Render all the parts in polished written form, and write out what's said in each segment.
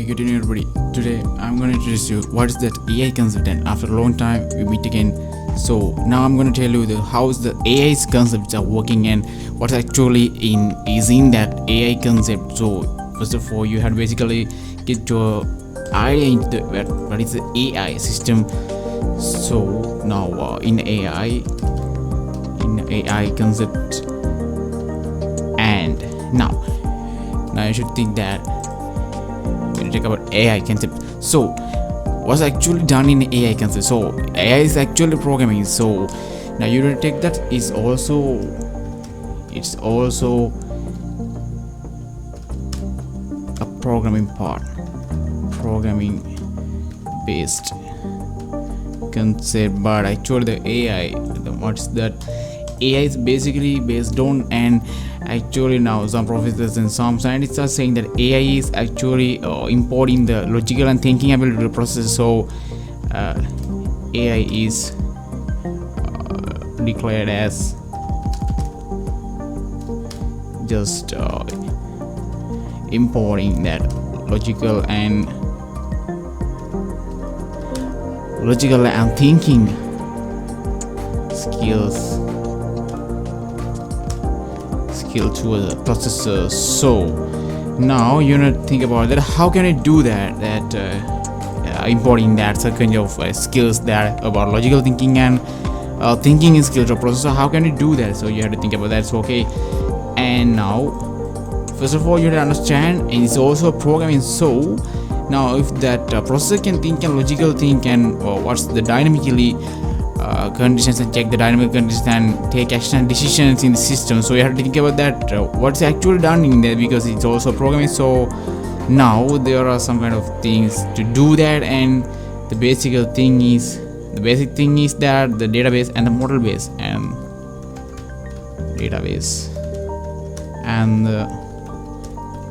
good evening everybody. Today I'm going to introduce you what is that AI concept, and after a long time we meet again. So now I'm going to tell you how is the AI's concepts are working and what's actually in that AI concept. So first of all, you have to basically get your idea into what is the AI system. So now in AI concept, and now you should think that when you talk about AI concept, so what's actually done in AI concept. So AI is actually programming. So now you will take that is also a programming programming based concept. But actually the AI, what's that AI is basically based on, and actually now some professors and some scientists are saying that AI is actually importing the logical and thinking ability to process. So AI is declared as just importing that logical and thinking skills to the processor. So now you need to think about that. How can I do that? Importing that certain of skills that about logical thinking and thinking skills to processor. How can you do that? So you have to think about that. So okay, and now first of all you have to understand it's also programming. So now if that processor can think and logical think and what's the dynamically conditions and check the dynamic conditions and take action and decisions in the system. So you have to think about that what's actually done in there, because it's also programming. So now there are some kind of things to do that, and the basic thing is that the database and the model base and the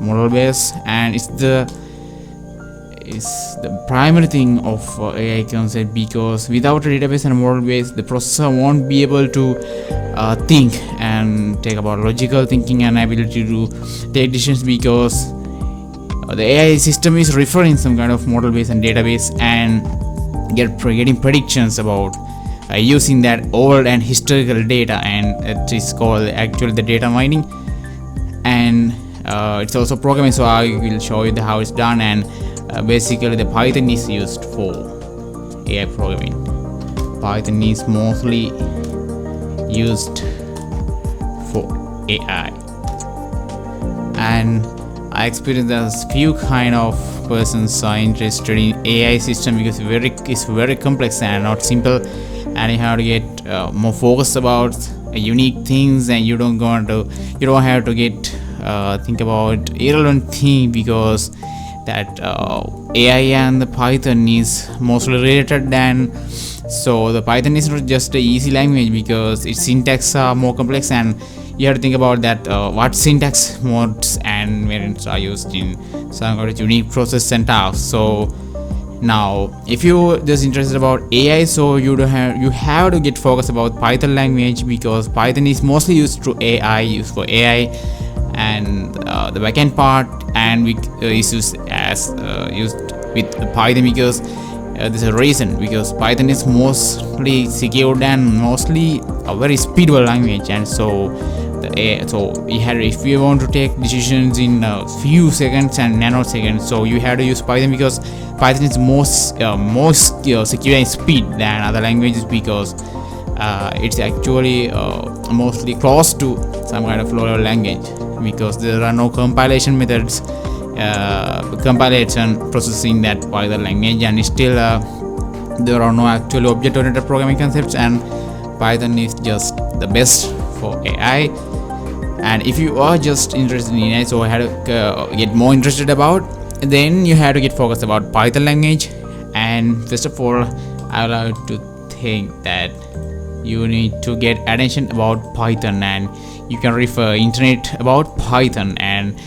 model base, and it's the primary thing of AI concept, because without a database and a model base, the processor won't be able to think and take about logical thinking and ability to take decisions, because the AI system is referring some kind of model base and database and getting predictions about using that old and historical data, and it is called actually the data mining, and it's also programming. So I will show you how it's done. And basically the Python is used for AI programming. Python is mostly used for AI, and I experienced there's few kind of persons are interested in AI system, because it's very complex and not simple, and you have to get more focused about unique things, and you don't have to get think about irrelevant thing, because that AI and the Python is mostly related. Than so the Python is not just an easy language, because its syntax are more complex, and you have to think about that what syntax modes and variants are used in some kind of unique process and tasks. So now if you just interested about AI, so you have to get focused about Python language, because Python is mostly used for AI, and the backend part and is used with Python, because there's a reason, because Python is mostly secured and mostly a very speedable language. And so if you want to take decisions in a few seconds and nanoseconds, so you have to use Python, because Python is more secure and speed than other languages, because it's actually mostly close to some kind of low-level language, because there are no compilation methods, compilation processing that Python language, and still there are no actual object-oriented programming concepts, and Python is just the best for AI. And if you are just interested in AI, so I had to get more interested about, then you have to get focused about Python language. And first of all, I would like to think that you need to get attention about Python, and you can refer internet about Python, and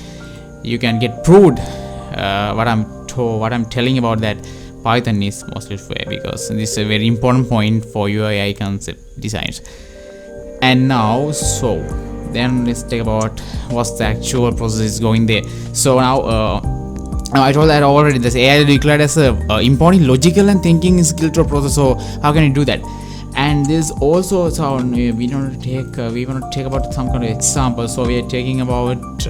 you can get proved what I'm telling about that Python is mostly fair, because this is a very important point for your AI concept designs. And now so then let's talk about what's the actual process is going there. So now I told that already. This AI declared as a important logical and thinking skill to a process. So how can you do that? And there's also, so we want to take about some kind of example. So we are taking about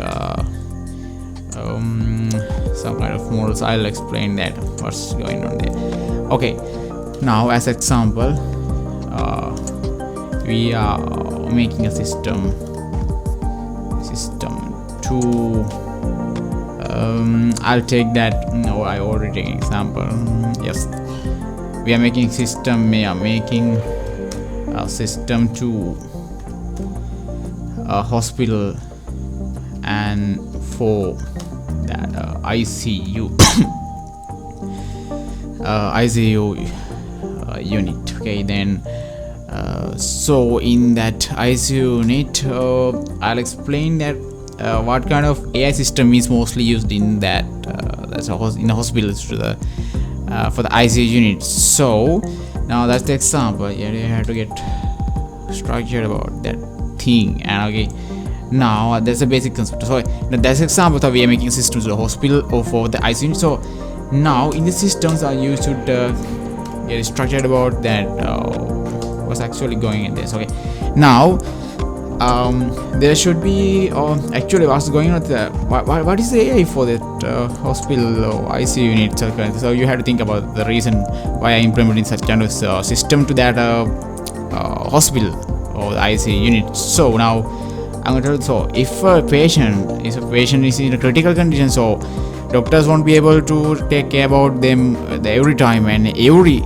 some kind of models. I'll explain that what's going on there. Okay, now as example, we are making a system to I'll take that. No, I already take example. Yes, we are making system. We are making a system to a hospital and for that ICU unit. Okay, then so in that ICU unit, I'll explain that what kind of AI system is mostly used in that in the hospitals for the ICU unit. So now that's the example. Yeah, you have to get structured about that thing. And okay, now that's a basic concept. So that's the example that we are making systems to the hospital or for the ICU unit. So now in the systems are used to get structured about that what's actually going in this. Okay, now there should be actually what's going on there. What is the AI for that hospital or ICU unit? So you have to think about the reason why I implementing such kind of system to that hospital or the ICU unit. So now I'm going to tell you, so if a patient is in a critical condition, so doctors won't be able to take care about them every time and every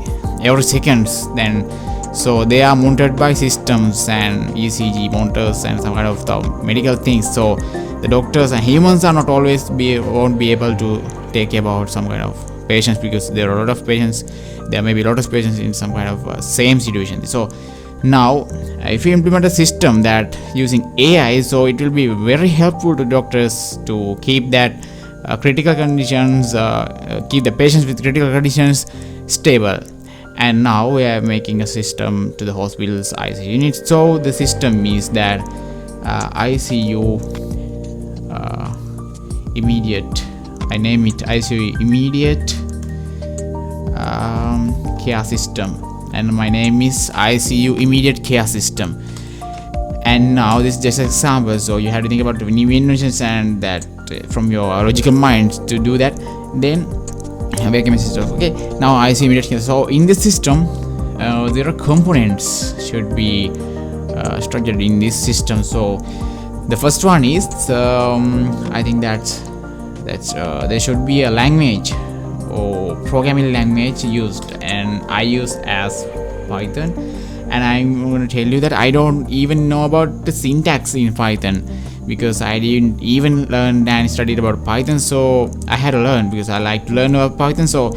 seconds. Then so they are mounted by systems and ECG monitors and some kind of the medical things. So the doctors and humans are not always won't be able to take care about some kind of patients, because there are a lot of patients. There may be a lot of patients in some kind of same situation. So now if you implement a system that using AI, so it will be very helpful to doctors to keep that critical conditions, keep the patients with critical conditions stable. And now we are making a system to the hospital's ICU units. So the system is that ICU immediate, I name it ICU immediate care system, and my name is ICU immediate care system. And now this is just an example, so you have to think about the new inventions and that from your logical mind to do that. Then system. Okay, now ICU immediate care. So in this system there are components should be structured in this system. So the first one is I think that's there should be a language or programming language used, and I use as Python. And I'm going to tell you that I don't even know about the syntax in Python, because I didn't even learn and studied about Python. So I had to learn, because I like to learn about Python. So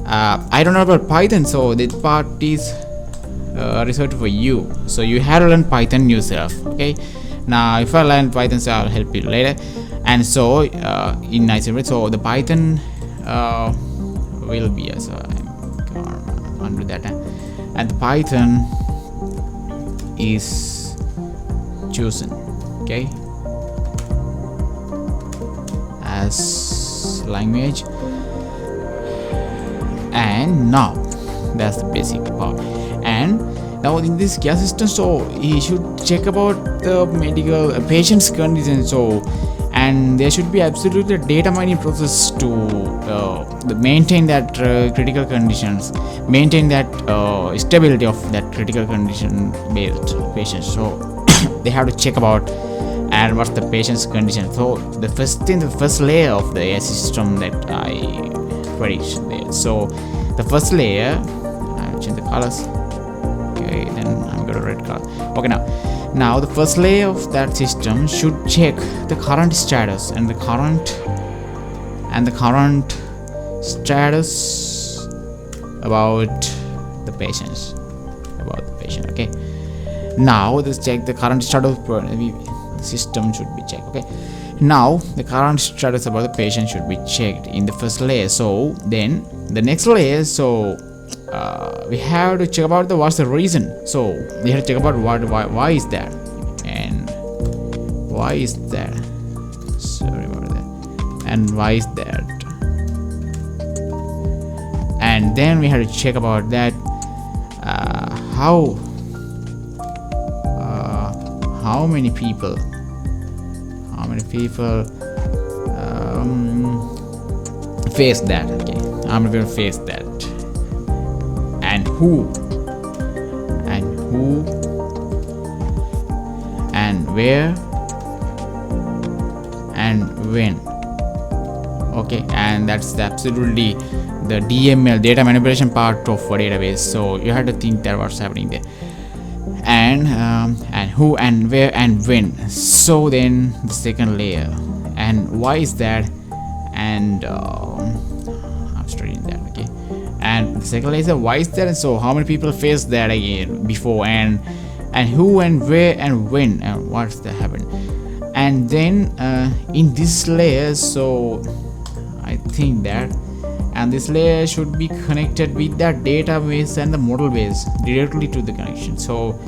I don't know about Python, so that part is reserved for you. So you have to learn Python yourself. Okay, now if I learn Python, so I'll help you later. And so in ICU, so the Python will be so I'm under that, and the Python is chosen, okay, as language. And now that's the basic part. And now in this care system, so he should check about the medical patient's condition. So and there should be absolutely a data mining process to maintain that critical conditions, maintain that stability of that critical condition based patient. So they have to check about and what's the patient's condition. So the first layer of the AI system that I predict there. So the first layer, I'll change the colors. Okay, then I'm gonna red color. Okay, now the first layer of that system should check the current status and the current status about the patient. Okay, now let's check the current status. System should be checked. Okay, now the current status about the patient should be checked in the first layer. So then the next layer, so we have to check about what's the reason. So we have to check about why is that, and why is that, sorry about that, and why is that, then we had to check about that how many people face that. Okay, how many people face that, and who and where and when. Okay, and that's absolutely the DML, data manipulation part of a database. So you have to think that what's happening there, and who and where and when. So then the second layer, and why is that, and I'm studying that. Okay, and the second layer is why is that, and so how many people face that again before, and who and where and when and what's that happened. And then in this layer, so I think that, and this layer should be connected with that database and the model base directly to the connection. So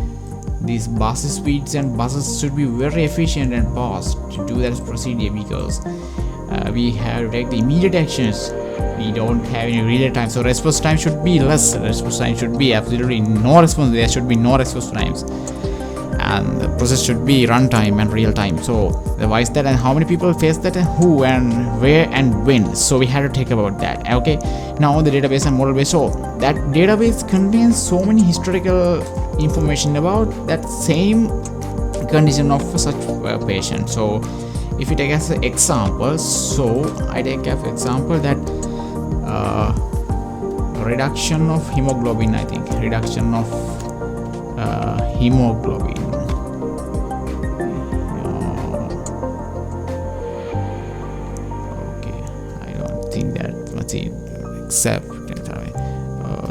these bus speeds and buses should be very efficient and fast to do that procedure, because we have to take the immediate actions. We don't have any real time, so response time should be less. Response time should be absolutely no response. There should be no response times, and the process should be runtime and real time. So why is that, and how many people face that, and who and where and when. So we had to take about that. Okay, now the database and model base. So that database contains so many historical information about that same condition of such a patient. So if you take as an example, so I take as an example that reduction of hemoglobin. I think reduction of hemoglobin. Okay, I don't think that much except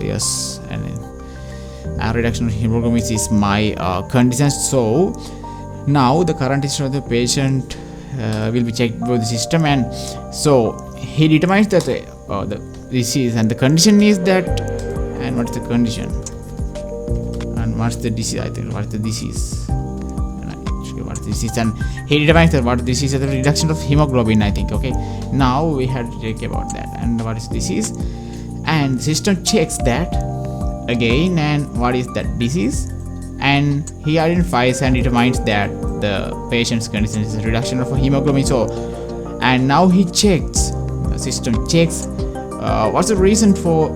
yes, and reduction of hemoglobin is my condition. So now the current history of the patient will be checked by the system, and so he determines that the disease, and the condition is that, and what's the condition, and what's the disease. I think what's the disease, what's the disease, and he determines that what this is, the reduction of hemoglobin, I think. Okay, now we have to take about that, and what is disease, and the system checks that again, and what is that disease, and he identifies and determines that the patient's condition is a reduction of hemoglobin. So, and now he checks, the system checks what's the reason for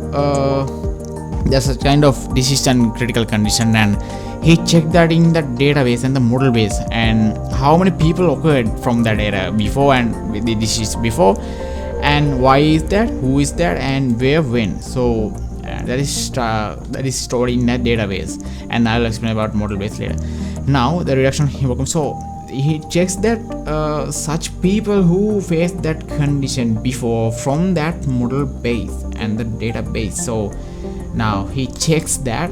there's a kind of disease and critical condition, and he checked that in the database and the model base, and how many people occurred from that data before and with the disease before, and why is that, who is that, and where, when. So that is stored in that database, and I'll explain about model base later. Now the reduction of hemoglobin. So he checks that such people who face that condition before from that model base and the database. So now he checks that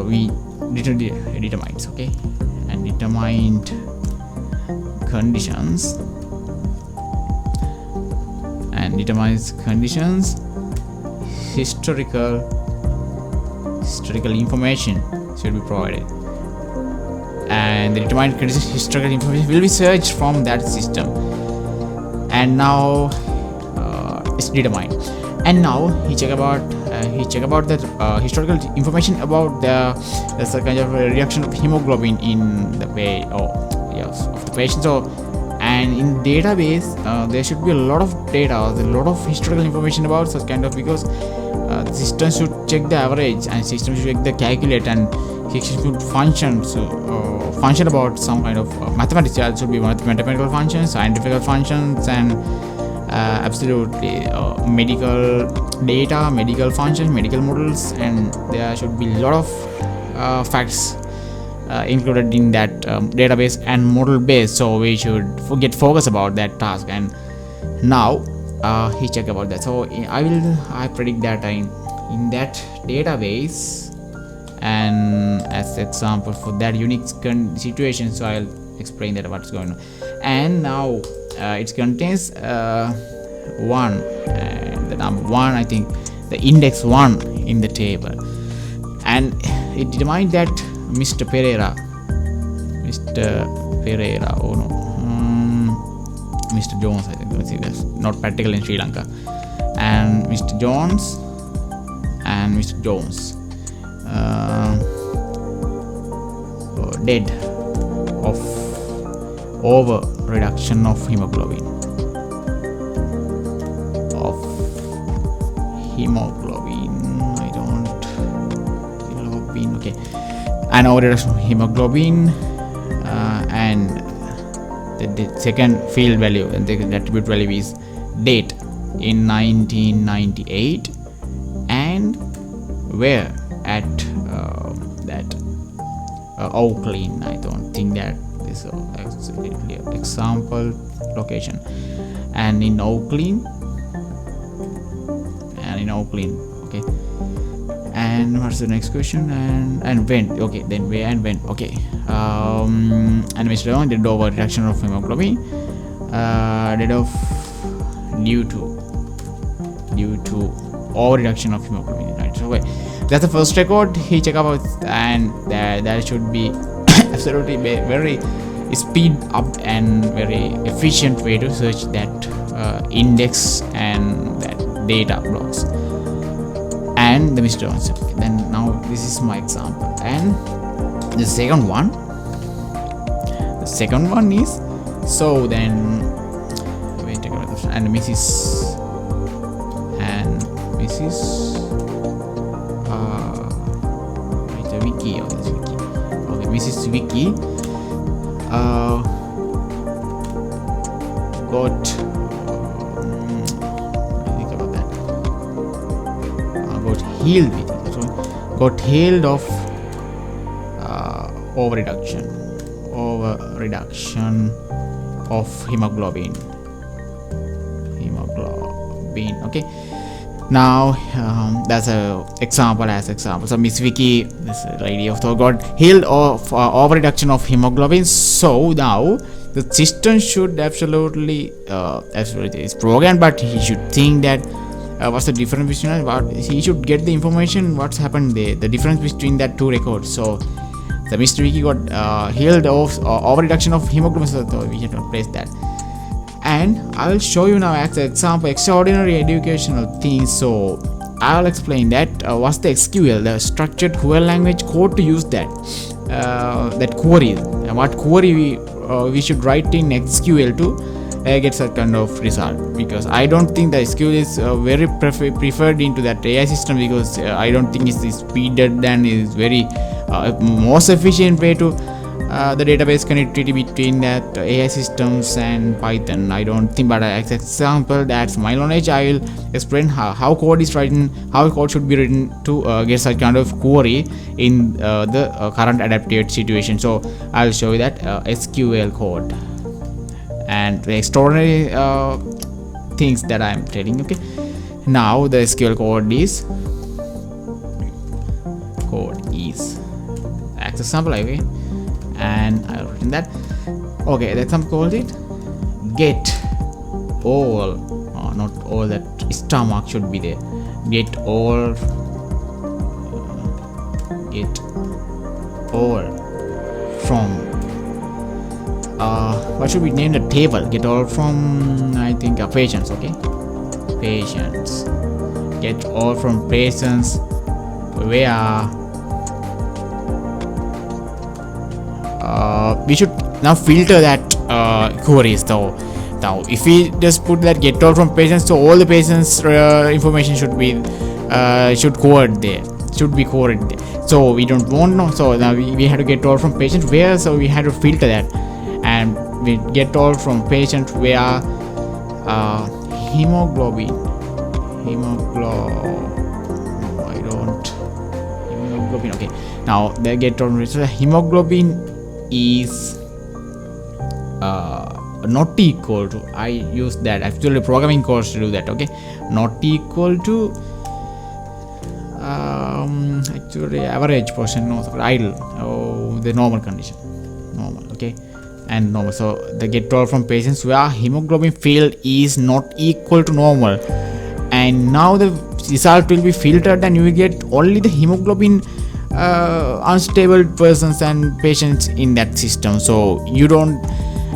we determines, okay, and determined conditions, and determines conditions, historical information should be provided, and the determined conditions, historical information will be searched from that system, and now it's determined. And now he check about that historical information about there's a kind of a reduction of hemoglobin in the way of the patient. So, and in database there should be a lot of data, a lot of historical information about such kind of, because the system should check the average, and system should check the calculate, and system should function about some kind of mathematics. There should be mathematical functions, scientific functions, and absolutely medical data, medical functions, medical models, and there should be a lot of facts included in that database and model base. So we should get focus about that task. And now he check about that. So I predict that in that database, and as example for that unique situation, so I'll explain that what's going on. And now it contains one, the number one, I think the index 1 in the table, and it determined that Mr. Pereira, oh no, Mr. Jones, I think. Let's see, that's not practical in Sri Lanka. And Mr. Jones and Mr. Jones dead of over reduction of hemoglobin. Okay, and over reduction of hemoglobin, and the second field value and the attribute value is date in 1998, and where at that Oakland. I don't think that this is an example location, and in Oakland, okay. And what's the next question? And when? Okay, then where and when? Okay. And Mr. Jones did over reduction of hemoglobin, did of due to over reduction of hemoglobin. Right. So okay, that's the first record he check out, and that should be absolutely very speed up and very efficient way to search that index and that data blocks. And the Mr. Jones. Okay, then now this is my example, and the second one is, so then wait a minute, and Mrs. Vicky, okay, Mrs. Vicky got healed of over reduction of hemoglobin. Okay, now that's a example. So Miss Vicky, this lady of thought, got healed of over reduction of hemoglobin. So now the system should absolutely is programmed, but he should think that what's the difference between what he should get the information what's happened there, the difference between that two records. So the Mr. Vicky got healed of over reduction of hemoglobin, so we have to replace that. And I will show you now as an example extraordinary educational things. So I will explain that what's the SQL, the structured query language code, to use that query, and what query we should write in SQL to get that kind of result, because I don't think the SQL is very preferred into that AI system, because I don't think it's speeded and is very most efficient way to the database connectivity between that AI systems and Python. I don't think, but as example, that's my knowledge. I will explain how code is written, how code should be written to get such kind of query in the current adapted situation. So I'll show you that SQL code and the extraordinary things that I'm telling. Okay, now the SQL code is as example, okay, and I've written that. Okay, that's some called it get all, not all, that star mark should be there. Get all from what should we name the table? Get all from, I think, patients. Okay, patients. Get all from patients where we should now filter that queries. So now if we just put that get all from patients, so all the patients information should be coded there, so we don't want no. So now we have to get all from patients where, so we had to filter that, and we get all from patients where hemoglobin. Okay, now they get on. So hemoglobin is not equal to, I use that actually programming course to do that. Okay, not equal to actually average person, no, idle, the normal condition, normal. Okay, and normal. So the get all from patients where hemoglobin field is not equal to normal, and now the result will be filtered, and you will get only the hemoglobin unstable persons and patients in that system. So you don't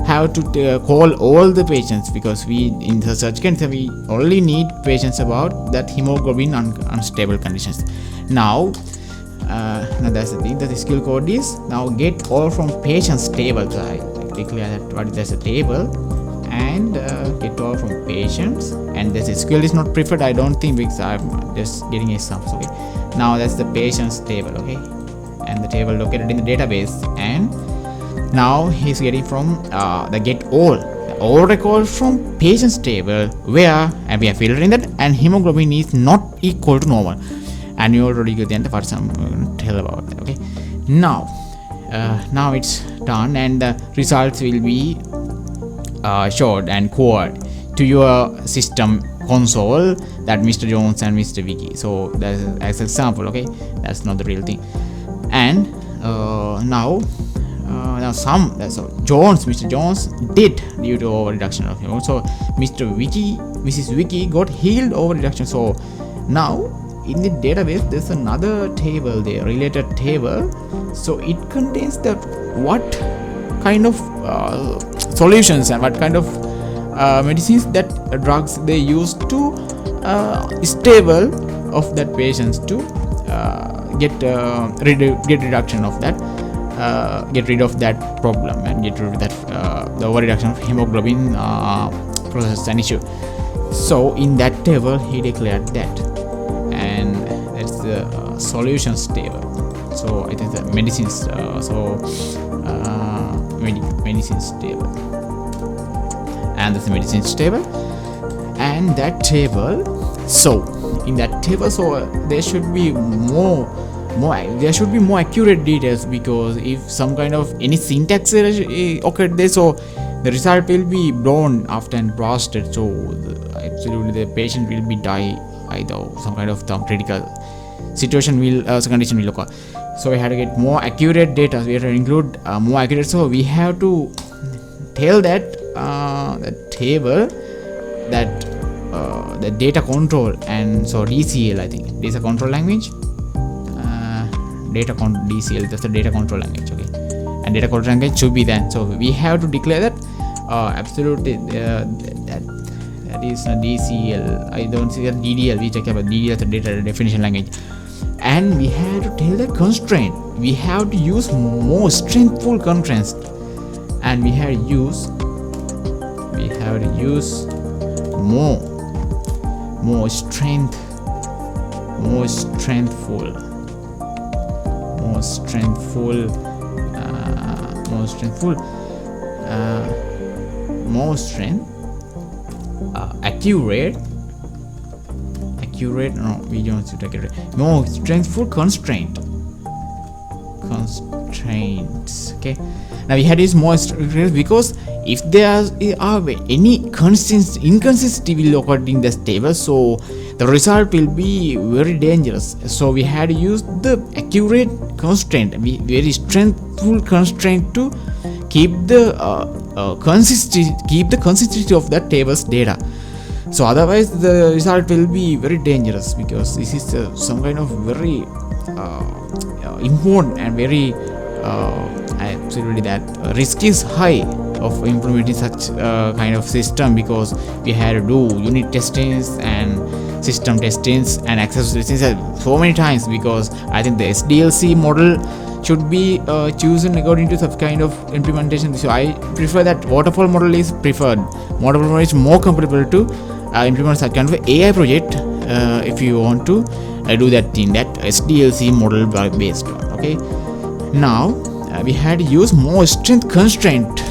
have to call all the patients, because we in the search cancer we only need patients about that hemoglobin unstable conditions. Now that's the thing, that the skill code is now get all from patients table. So I declare that what is a table, and get all from patients, and this SQL is not preferred, I don't think, because I'm just getting examples. Okay, now that's the patients table. Okay, and the table located in the database, and now he's getting from the get all records from patients table, where and we are filtering that, and hemoglobin is not equal to normal, and you already get the end of what I'm going to tell about that. Okay, now it's done, and the results will be showed and queried to your system console, that Mr. Jones and Mr. Vicky. So that's as an example. Okay, that's not the real thing. And now Mr. Jones did due to over reduction of him. So Mrs. Vicky got healed over reduction. So now in the database there's another table there, related table. So it contains the what kind of solutions and what kind of medicines, that drugs they use to stable of that patients to get reduction of that, get rid of that problem, and get rid of that the over reduction of hemoglobin process and issue. So in that table he declared that, and that's the solutions table. So it is the medicines, medicines table, and that's the medicines table, and that table. So in that table, so there should be more accurate details, because if some kind of any syntax error occurred there, so the result will be blown after and blasted. So absolutely the patient will be die, either some kind of critical situation will condition will occur. So we have to get more accurate data. We have to include more accurate. So we have to tell that the table, that the data control, and so DCL, I think data control language, DCL, that's the data control language. Okay, and data control language should be that. So we have to declare that absolutely that is a DCL. I don't see that DDL. We talk about DDL, the data definition language. And we have to tell the constraint. We have to use more strengthful constraints, and we have to use more accurate, no, we don't see accurate, more strengthful constraints. Okay, now we had this more because if there are any inconsistency will occur in this table, so the result will be very dangerous. So we had to use the accurate constraint, very strengthful constraint, to keep the consistency of that table's data. So otherwise the result will be very dangerous, because this is some kind of very important and very absolutely that risk is high of implementing such kind of system, because we had to do unit testings and system testings and access testings so many times, because I think the SDLC model should be chosen according to such kind of implementation. So I prefer that waterfall model is preferred. Waterfall model is more comfortable to implement such kind of AI project if you want to do that in that SDLC model based on. Okay, now we had to use more strength constraint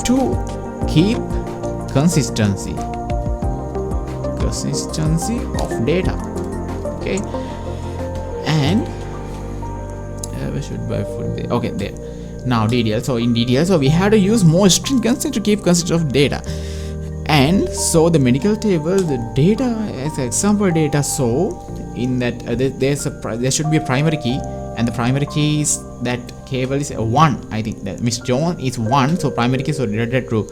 to keep consistency of data. Okay, and we should buy food there. Okay, there. Now DDL. So in DDL, so we had to use more string constraint to keep consistency of data. And so the medical table, the data as example data. So in that there should be a primary key, and the primary key is that table is a 1. I think that Mr. John is 1, so primary key, so related to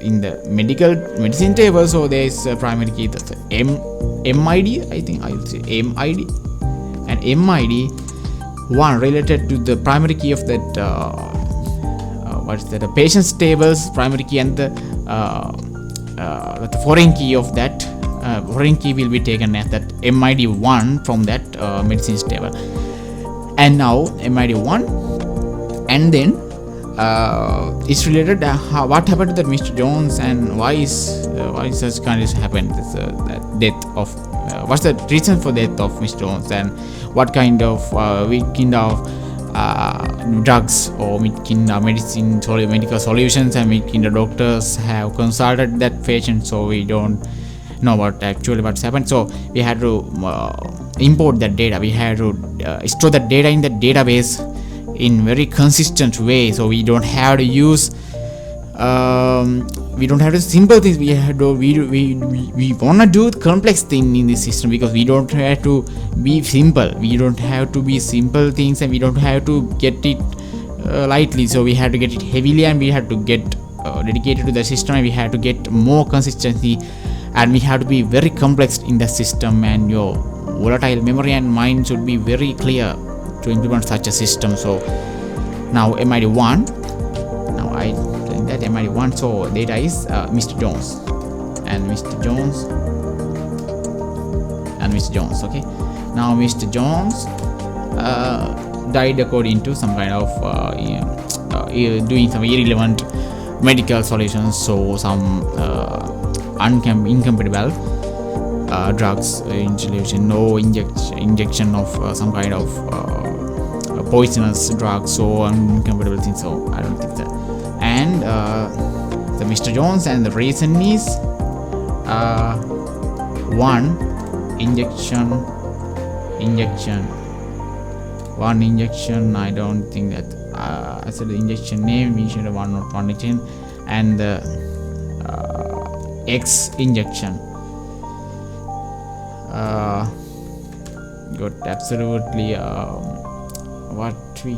in the medicine table. So there is a primary key, that's MID. I think I will say MID, and MID 1 related to the primary key of that what's that, the patient's tables primary key and the foreign key of that foreign key will be taken as that MID1 from that medicines table. And now MID1, and then it's related what happened to that Mr. Jones, and why such kind of happened, that death of what's the reason for death of Mr. Jones, and what kind of drugs or medical solutions and the doctors have consulted that patient, so we don't know what actually what's happened. So we had to import that data, we had to store that data in the database in very consistent way, so we don't have to use simple things. We want to do complex thing in this system, because we don't have to be simple, things, and we don't have to get it lightly. So we had to get it heavily, and we had to get dedicated to the system, and we had to get more consistency, and we have to be very complex in the system, and your volatile memory and mind should be very clear to implement such a system. So now MID1, now I think that MID1, so data is Mr. Jones and Mr. Jones and Mr. Jones. Okay, now Mr. Jones died according to some kind of doing some irrelevant medical solutions, so some incompatible drugs, no injection of some kind of poisonous drugs, so incompatible things. So I don't think that. And the Mr. Jones, and the reason is one injection. I don't think that I said the injection name. We should have one injection, and the X injection. Got absolutely what we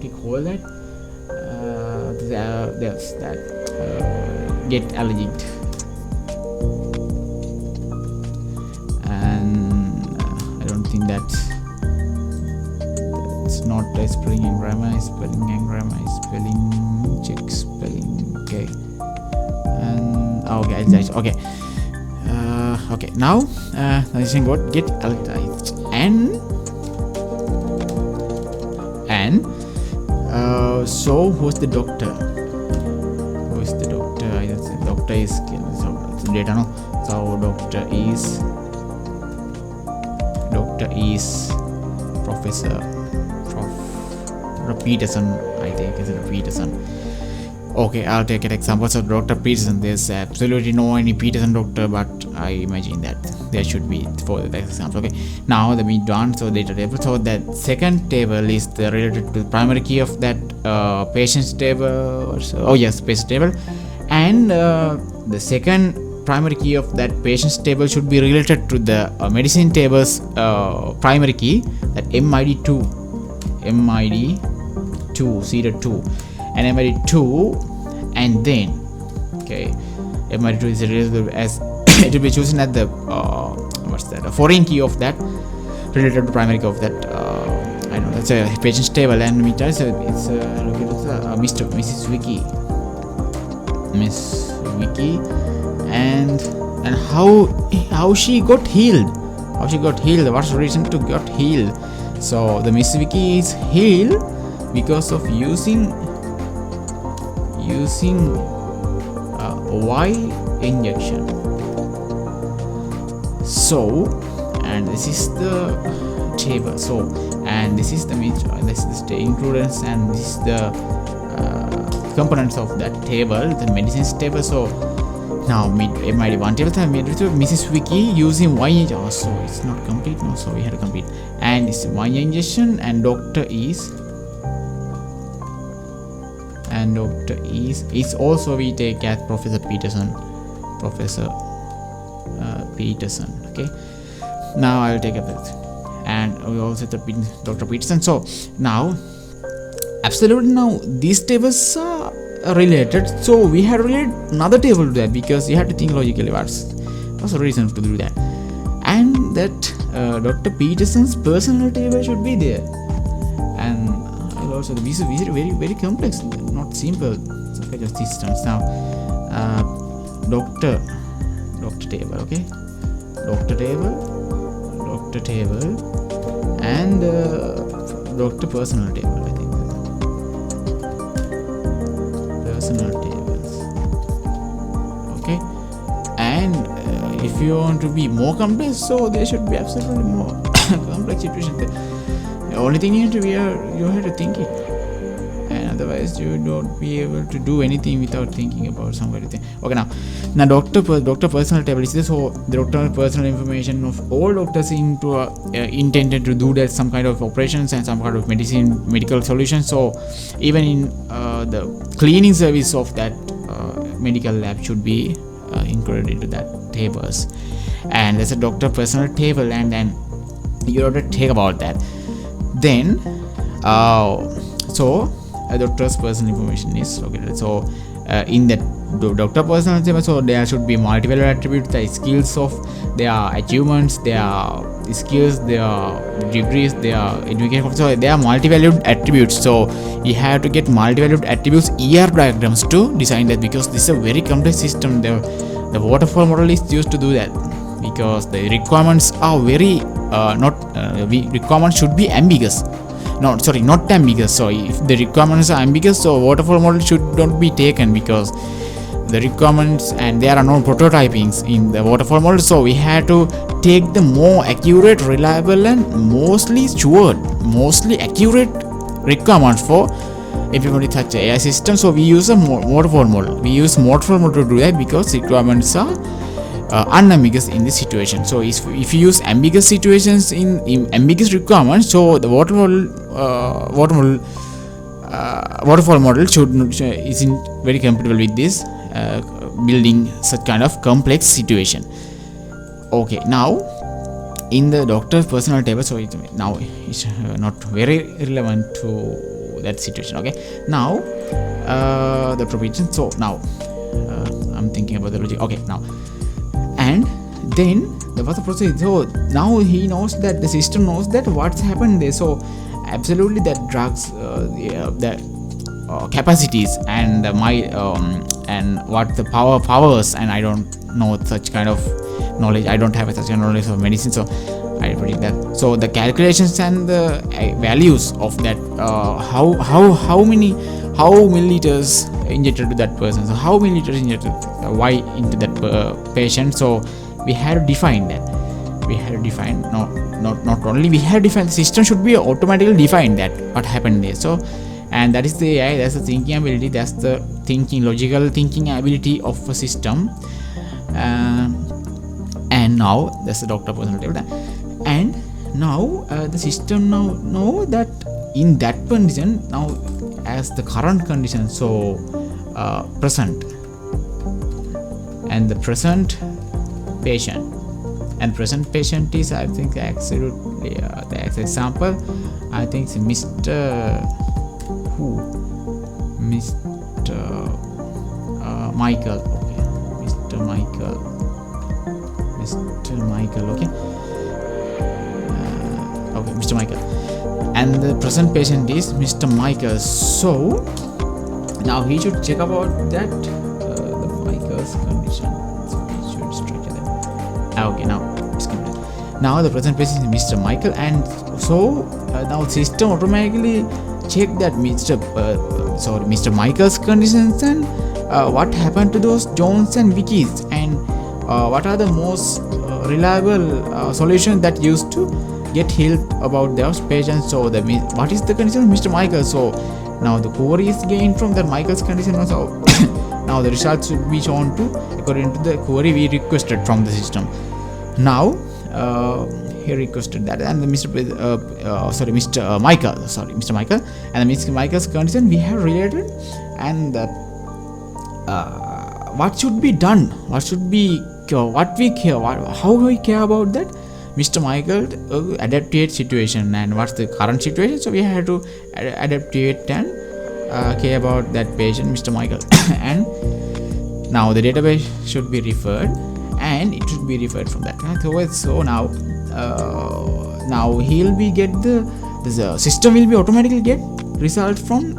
call that, there's that get allergic, and I don't think that's not a spelling and grammar, spelling check spelling. Okay, and okay, okay. Okay, now I think what get allergized, and so who's the doctor? I don't say doctor is data, no. So doctor is Professor Peterson. I think is it Peterson. Okay, I'll take an example. So Dr. Peterson, there's absolutely no any Peterson doctor, but I imagine that there should be for the example. Okay, now the mid-one, so data table. So that second table is related to the primary key of that patient's table. Oh yes, patient table, and the second primary key of that patient's table should be related to the medicine table's primary key, that MID2, serial 2. And MID2, and then okay, MID2 is related as it will be chosen at the what's that, a foreign key of that related to primary key of that I know that's a patient's table, and we try, so it's Mrs. Vicky, and how she got healed, what's the reason to get healed. So the Miss Vicky is healed because of using Y injection. So, and this is the table. So, and this is the inclusions, and this is the components of that table, the medicines table. So now MID1 table, Mrs. Vicky using Y injection. So it's not complete, no. So we had to complete, and it's Y injection, and doctor is also we take as Professor Peterson. Okay, now I will take a breath, and we also take Dr. Peterson. So now absolutely, now these tables are related, so we had to relate another table to that, because you have to think logically what's the reason to do that, and that Dr. Peterson's personal table should be there, and I'll also these are very complex, not simple kind of systems. Now doctor table, okay, doctor table and doctor personal table, I think personal tables, okay. And if you want to be more complex, so there should be absolutely more complex situation. The only thing you have to think it, and otherwise you don't be able to do anything without thinking about somebody. Okay, now doctor personal table is this. So the doctor personal information of all doctors intended to do that some kind of operations and some kind of medical solutions. So even in the cleaning service of that medical lab should be included into that tables. And there's a doctor personal table, and then you have to think about that. Then so a doctor's personal information is located. So in that doctor personal table, so there should be multiple attributes, the skills of their achievements, their skills, their degrees, their education. So there are multi-valued attributes. So you have to get multi-valued attributes ER diagrams to design that, because this is a very complex system. The waterfall model is used to do that, because the requirements are very requirements should be ambiguous. Not ambiguous. So if the requirements are ambiguous, so waterfall model should not be taken, because the requirements and there are no prototypings in the waterfall model. So we have to take the more accurate, reliable and mostly accurate requirements for implementing such AI system. So we use a waterfall model. We use waterfall model to do that, because requirements are unambiguous in this situation. So if you use ambiguous situations in ambiguous requirements, so the waterfall model isn't very compatible with this building such kind of complex situation. Okay, now in the doctor's personal table, so it's not very relevant to that situation. Okay, now the provision. So now I'm thinking about the logic. Okay, now and then the first process. So now he knows that the system knows that what's happened there. So absolutely that drugs the capacities and and what the powers, and I don't know such kind of knowledge. I don't have such kind of knowledge of medicine, so I predict that. So the calculations and the values of that, how many milliliters injected to that person, so how milliliters injected why into that patient. So we have to define that. We have to define not only we have to define, the system should be automatically define that what happened there. So and that is the AI, that's the thinking ability, that's the logical thinking ability of a system. And now that's the doctor personal table. And now the system now know that in that condition, now as the current condition, so present and the present patient, and present patient is, I think, absolutely the example, I think it's Mr. Michael. Okay, Mr. Michael. Okay. Okay, Mr. Michael, and the present patient is Mr. Michael. So now he should check about that the Michael's condition. So he should structure that. Okay, now the present patient is Mr. Michael, and so now system automatically check that Mr. Michael's conditions and what happened to those Jones and Vicky's, and what are the most reliable solutions that used to get healed about those patients. So what is the condition of Mr. Michael? So now the query is gained from the Michael's condition also. Now the results should be shown to according to the query we requested from the system. Now he requested that, and the Mr. Michael, and the Mr. Michael's condition we have related, and what should be done, what we care, how we care about that Mr. Michael adaptate situation, and what's the current situation. So we have to adaptate and care about that patient, Mr. Michael. And now the database should be referred, and it should be referred from that. So now he'll be get the system will be automatically get result from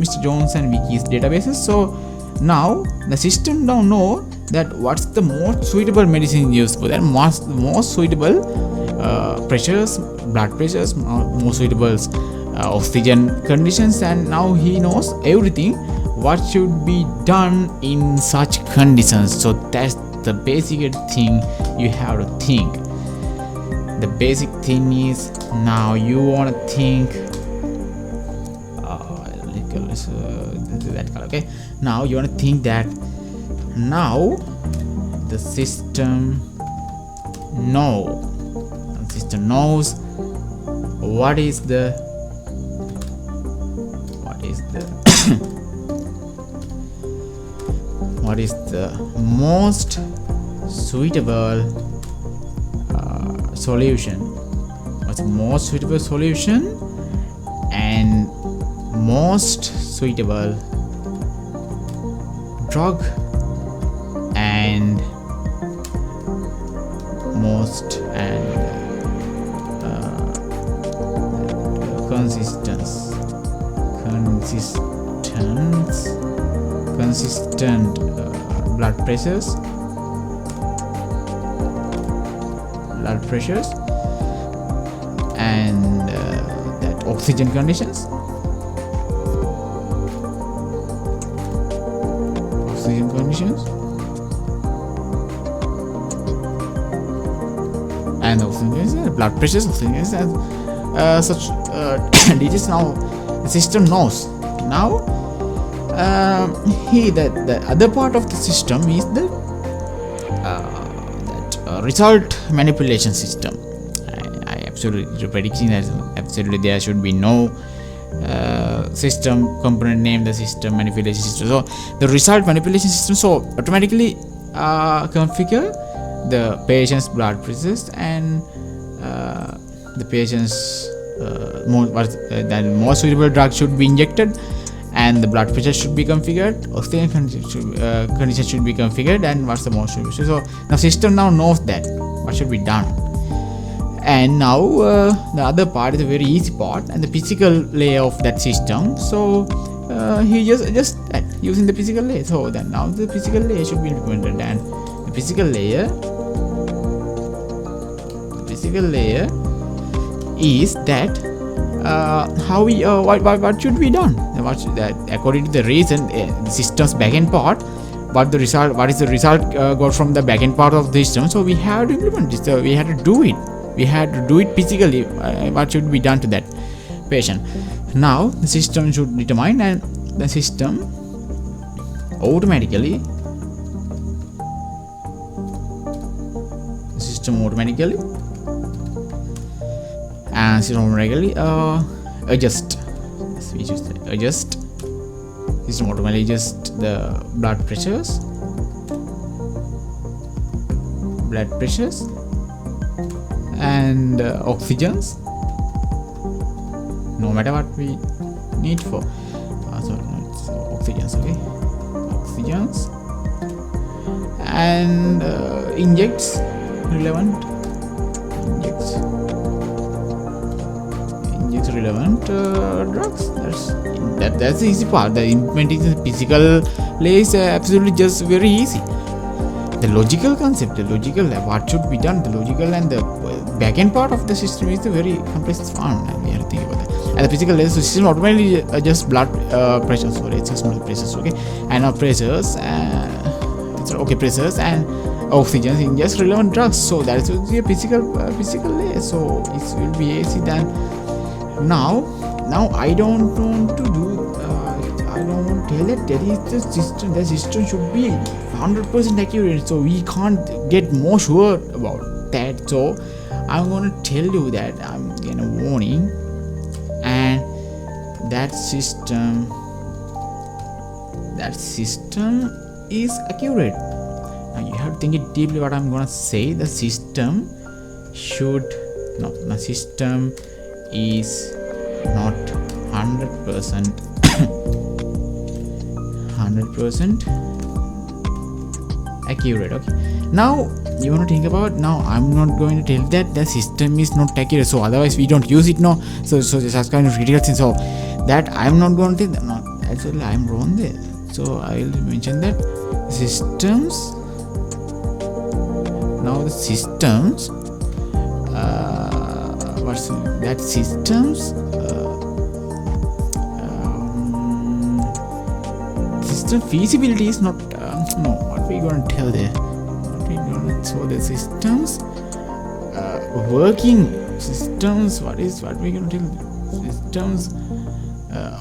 Mr. Jones and Vicky's databases. So now the system now know that what's the most suitable medicine used for that, most suitable pressures, blood pressures, most suitable oxygen conditions, and now he knows everything what should be done in such conditions. So that's the basic thing you have to think. The basic thing is now you want to think that color. Okay, now you want to think that now the system knows what is the what is the most suitable solution. What's the most suitable solution and most suitable drug and most consistent blood pressures and that oxygen conditions, and oxygen, blood pressures, oxygen and such digits. Now the system knows. Now the other part of the system is the result manipulation system. I absolutely predicting that absolutely there should be no system component name the system manipulation system. So the result manipulation system so automatically configure the patient's blood pressures and the patient's more suitable drug should be injected, and the blood pressure should be configured, oxygen condition should be configured, and what's the most suitable. So the system now knows that what should be done. And now the other part is a very easy part, and the physical layer of that system. So he just using the physical layer. So then now the physical layer should be implemented, and the physical layer is that how we what should be done. That according to the reason the system's backend part, what is the result got from the backend part of the system. So we have to implement this. So we had to do it physically. What should be done to that patient. Now the system should determine, and the system automatically adjust. System automatically adjust the blood pressures and oxygens, no matter what we need for. Oxygens, okay, oxygens, and injects relevant drugs. That's the easy part. The implementing the physical layer is absolutely just very easy. The logical concept, what should be done, the logical and the backend part of the system is the very complex one, and we have to think about that. And the physical layer, so system automatically adjusts blood pressure, pressures, okay, and pressures, pressures and oxygen in just relevant drugs. So that is a physical layer. So it will be easy. Then now I don't want to do. I don't want to tell it that is the system. The system should be 100% accurate. So we can't get more sure about that. So I'm gonna tell you that I'm gonna warning, and that system is accurate. Now you have to think it deeply what I'm gonna say. The system is not 100% accurate. Okay, Now you want to think about, now I'm not going to tell that the system is not accurate, so otherwise we don't use it. No, so just kind of critical thing, so that I'm not going to tell that. No, actually I'm wrong there. So I will mention that systems, now the systems, what's that, systems, system feasibility is not no, what we going to tell there, so the systems working, systems, what we going to tell, systems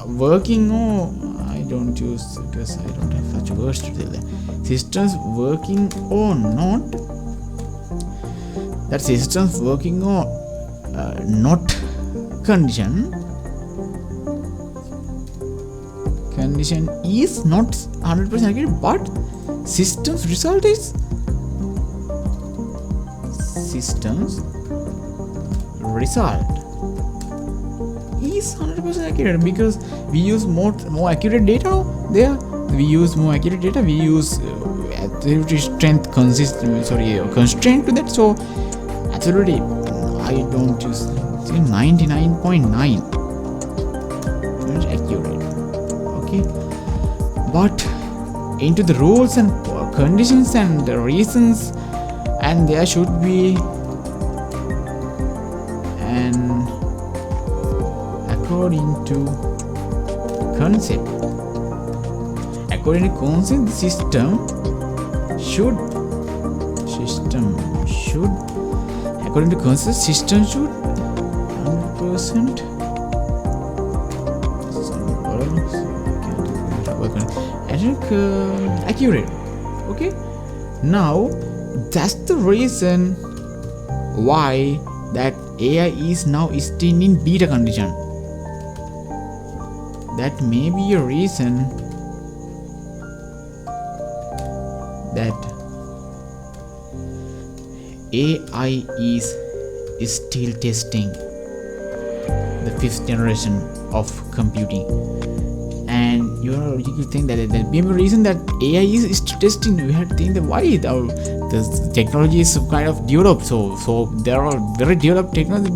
working, or I don't use, because I don't have such words to tell them. Systems working or not, that systems working or not condition is not 100% accurate, but systems result is, systems result is 100% accurate, because we use more accurate data there. We use more accurate data, we use strength constraint to that. So absolutely I don't use 99.9 accurate. Okay, but into the rules and conditions and the reasons, and there should be an according to concept, the system should according to concept, system should 100% accurate. Okay, now that's the reason why that AI is now still in beta condition. That may be a reason that AI is still testing the 5th generation of computing. And you could think that there may be a reason that AI is still testing. We have to think that why the technology is kind of developed, so there are very developed technology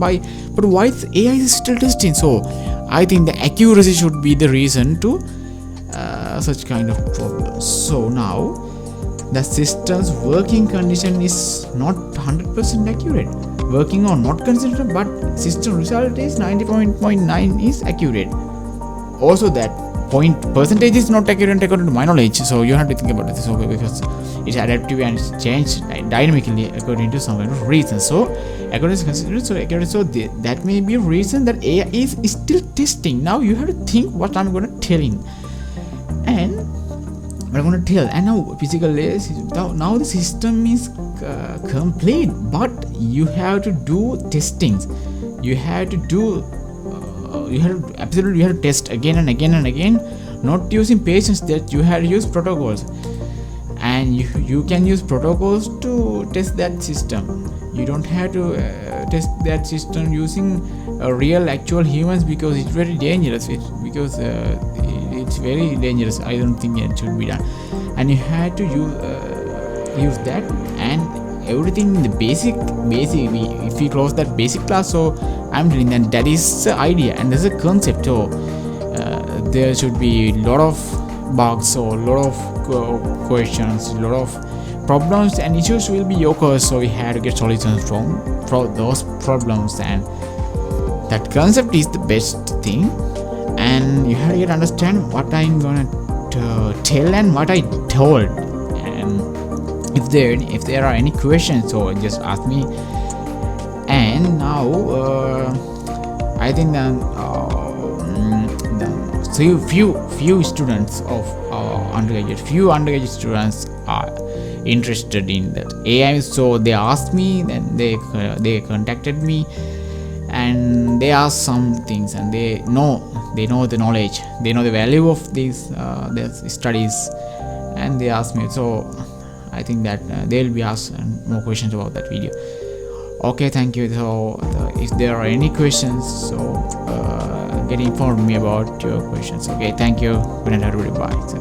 but why AI is still testing. So I think the accuracy should be the reason to such kind of problems. So now the system's working condition is not 100% accurate, working or not considered, but system result is 90.9 is accurate. Also that percentage is not accurate according to my knowledge, so you have to think about this, okay, because it's adaptive and it's changed dynamically according to some kind of reason. So according to considered, so accurate, so that may be a reason that AI is still testing. Now you have to think what I'm going to telling, and what I'm going to tell, and now physical layers, now the system is complete, but you have to do testings, you have to do you have to test again and again and again, not using patience, that you have to use protocols, and you can use protocols to test that system. You don't have to test that system using real actual humans, because it's very dangerous, it's very dangerous. I don't think it should be done, and you have to use that, and everything in the basic if we close that basic class, so I'm telling that is the idea and there's a concept. So there should be a lot of bugs or a lot of questions, a lot of problems and issues will be occurs, so we have to get solutions from those problems, and that concept is the best thing. And you have to understand what I'm gonna tell and what I told, and if there are any questions, so just ask me. And now I think that few students of few undergraduate students are interested in that AI, so they asked me, then they contacted me, and they asked some things, and they know the knowledge, they know the value of these their studies, and they asked me. So I think that they'll be asked more questions about that video. Okay, thank you. So if there are any questions, so get informed me about your questions. Okay, thank you. Good night, everybody. Bye. So,